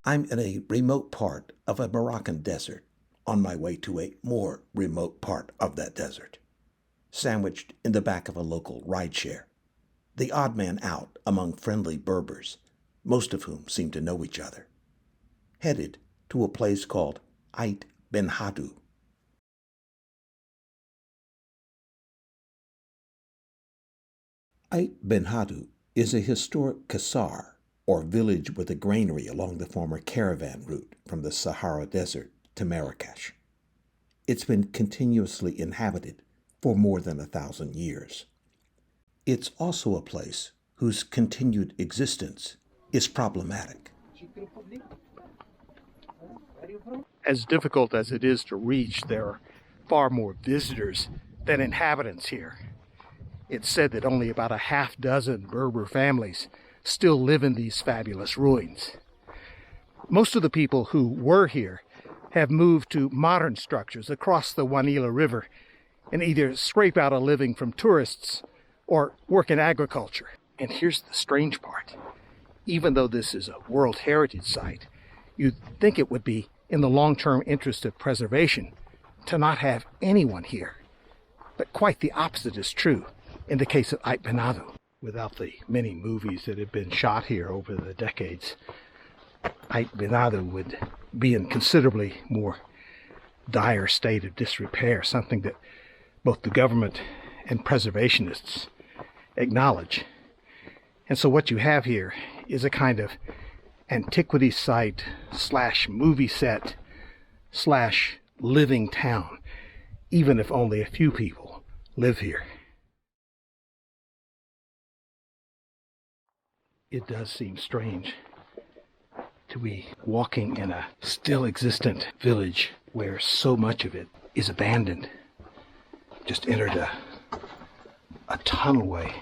I'm in a remote part of a Moroccan desert, on my way to a more remote part of that desert, sandwiched in the back of a local rideshare, the odd man out among friendly Berbers, most of whom seem to know each other, headed to a place called Ait Benhaddou. Ait Benhaddou is a historic ksar, or village with a granary along the former caravan route from the Sahara Desert to Marrakesh. It's been continuously inhabited for more than 1,000 years. It's also a place whose continued existence is problematic. As difficult as it is to reach, there are far more visitors than inhabitants here. It's said that only about a half dozen Berber families still live in these fabulous ruins. Most of the people who were here have moved to modern structures across the Wanila River and either scrape out a living from tourists or work in agriculture. And here's the strange part. Even though this is a World Heritage Site, you'd think it would be in the long-term interest of preservation to not have anyone here. But quite the opposite is true in the case of Ait Benhaddou. Without the many movies that have been shot here over the decades, Ait Benhaddou would be in considerably more dire state of disrepair, something that both the government and preservationists acknowledge. And so what you have here is a kind of antiquity site slash movie set slash living town, even if only a few people live here. It does seem strange to be walking in a still existent village where so much of it is abandoned. Just entered a tunnelway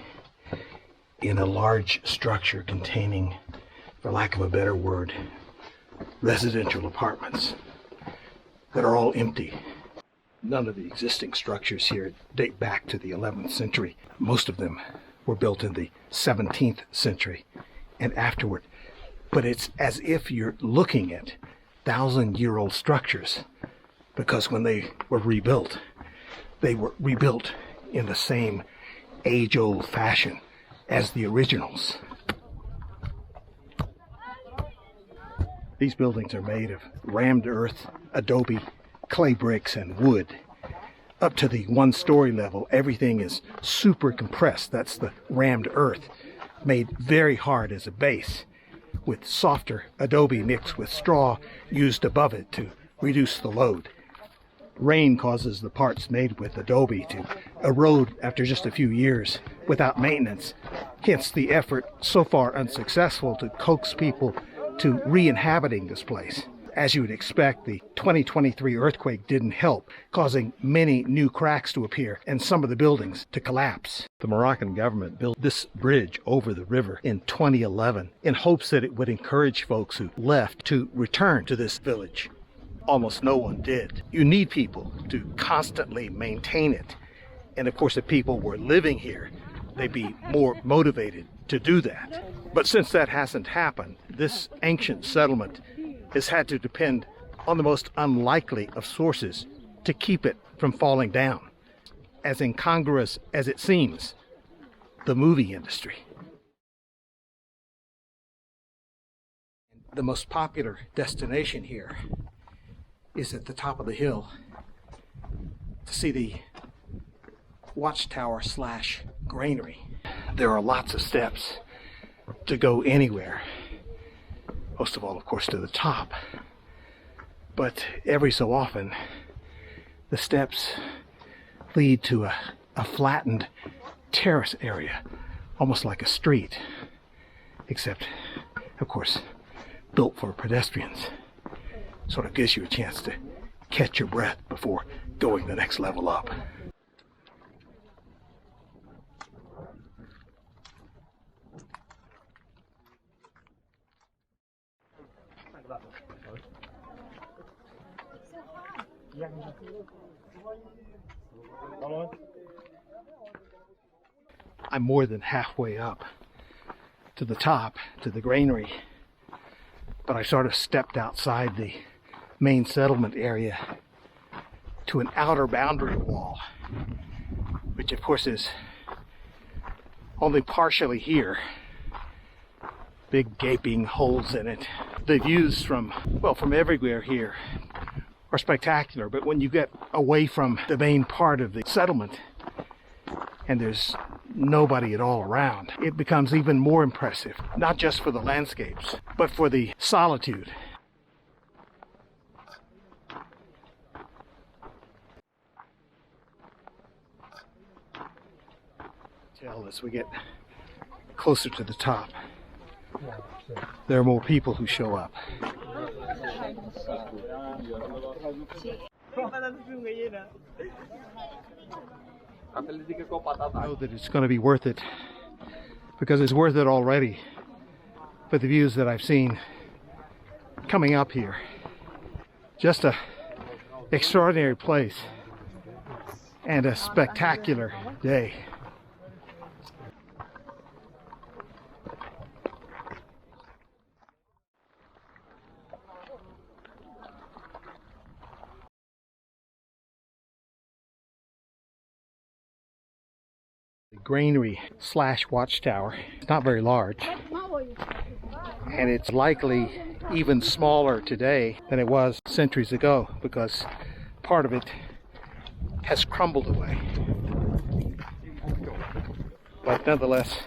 in a large structure containing, for lack of a better word, residential apartments that are all empty. None of the existing structures here date back to the 11th century. Most of them were built in the 17th century and afterward. But it's as if you're looking at 1,000-year-old structures, because when they were rebuilt in the same age-old fashion as the originals. These buildings are made of rammed earth, adobe, clay bricks, and wood. Up to the one-story level, everything is super compressed. That's the rammed earth, made very hard as a base, with softer adobe mixed with straw used above it to reduce the load. Rain causes the parts made with adobe to erode after just a few years without maintenance. Hence the effort, so far unsuccessful, to coax people to re-inhabiting this place. As you would expect, the 2023 earthquake didn't help, causing many new cracks to appear and some of the buildings to collapse. The Moroccan government built this bridge over the river in 2011 in hopes that it would encourage folks who left to return to this village. Almost no one did. You need people to constantly maintain it. And of course, if people were living here, they'd be more motivated to do that. But since that hasn't happened, this ancient settlement has had to depend on the most unlikely of sources to keep it from falling down. As incongruous as it seems, the movie industry. The most popular destination here is at the top of the hill to see the watchtower slash granary. There are lots of steps to go anywhere. Most of all, of course, to the top. But every so often, the steps lead to a flattened terrace area, almost like a street, except, of course, built for pedestrians. Sort of gives you a chance to catch your breath before going the next level up. I'm more than halfway up to the top, to the granary, but I sort of stepped outside the main settlement area to an outer boundary wall, which of course is only partially here. Big gaping holes in it. The views from everywhere here are spectacular, but when you get away from the main part of the settlement and there's nobody at all around, it becomes even more impressive, not just for the landscapes, but for the solitude. Tell as we get closer to the top, there are more people who show up. I know that it's going to be worth it, because it's worth it already for the views that I've seen coming up here. Just a extraordinary place and a spectacular day. Granary slash watchtower. It's not very large, and it's likely even smaller today than it was centuries ago, because part of it has crumbled away. But nonetheless,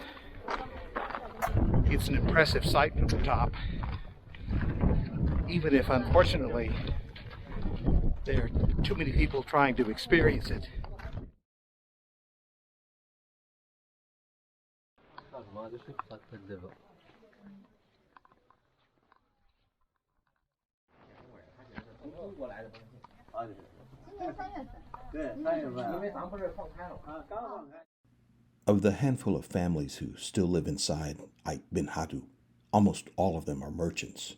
it's an impressive sight from the top, even if unfortunately there are too many people trying to experience it. Of the handful of families who still live inside Ait Benhaddou, almost all of them are merchants,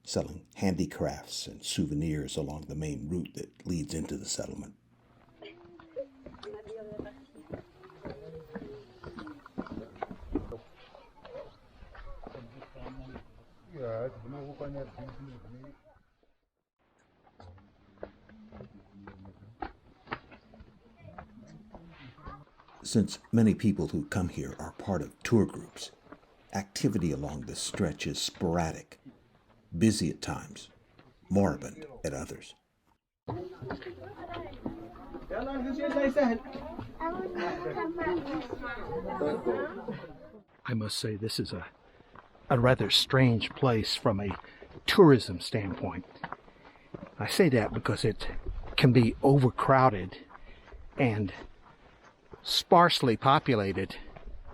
selling handicrafts and souvenirs along the main route that leads into the settlement. Since many people who come here are part of tour groups, activity along this stretch is sporadic, busy at times, moribund at others. I must say this is a rather strange place from a tourism standpoint. I say that because it can be overcrowded and sparsely populated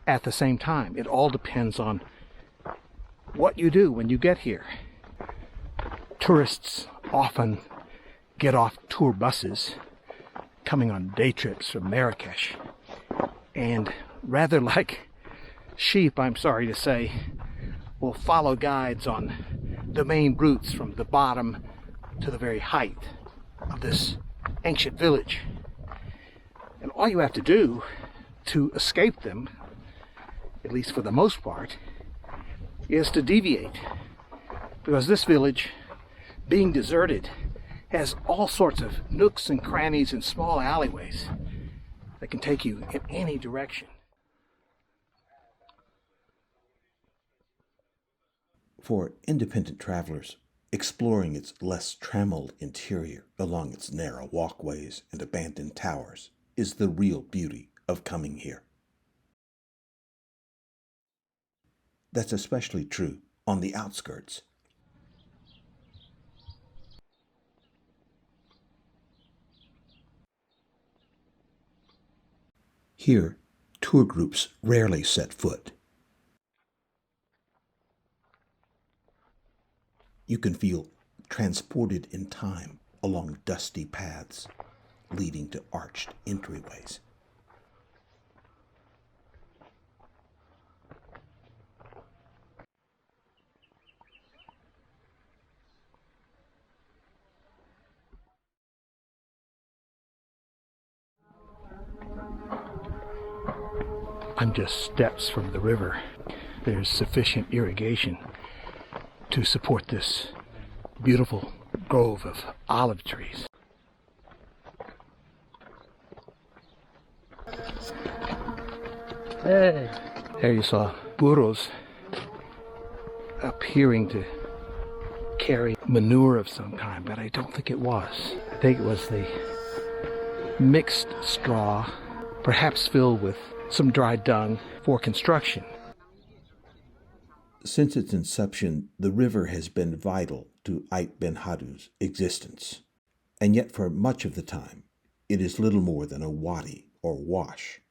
at the same time. It all depends on what you do when you get here. Tourists often get off tour buses coming on day trips from Marrakesh, and rather like sheep, I'm sorry to say, will follow guides on the main routes from the bottom to the very height of this ancient village. And all you have to do to escape them, at least for the most part, is to deviate. Because this village, being deserted, has all sorts of nooks and crannies and small alleyways that can take you in any direction. For independent travelers, exploring its less trammeled interior along its narrow walkways and abandoned towers is the real beauty of coming here. That's especially true on the outskirts. Here, tour groups rarely set foot. You can feel transported in time along dusty paths leading to arched entryways. I'm just steps from the river. There's sufficient irrigation to support this beautiful grove of olive trees. Hey. There you saw burros appearing to carry manure of some kind, but I don't think it was. I think it was the mixed straw, perhaps filled with some dry dung for construction. Since its inception, the river has been vital to Ait Benhaddou's existence, and yet for much of the time, it is little more than a wadi or wash.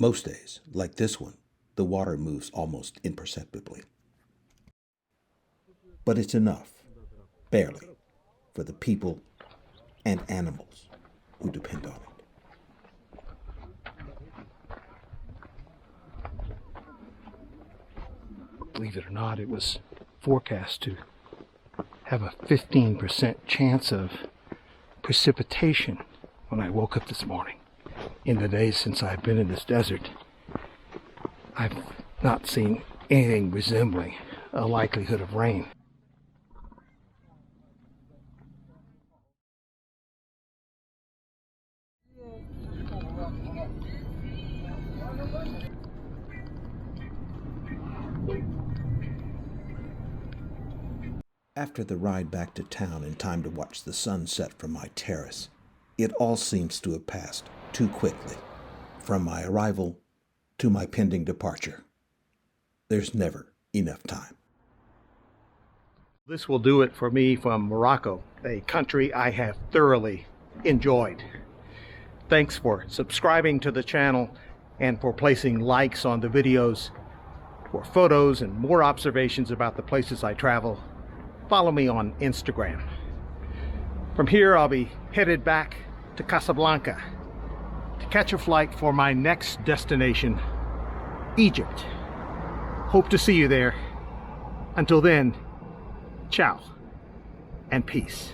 Most days, like this one, the water moves almost imperceptibly. But it's enough, barely, for the people and animals who depend on it. Believe it or not, it was forecast to have a 15% chance of precipitation when I woke up this morning. In the days since I've been in this desert, I've not seen anything resembling a likelihood of rain. After the ride back to town in time to watch the sun set from my terrace, it all seems to have passed too quickly, from my arrival to my pending departure. There's never enough time. This will do it for me from Morocco, a country I have thoroughly enjoyed. Thanks for subscribing to the channel and for placing likes on the videos. For photos and more observations about the places I travel, follow me on Instagram. From here, I'll be headed back to Casablanca to catch a flight for my next destination, Egypt. Hope to see you there. Until then, ciao and peace.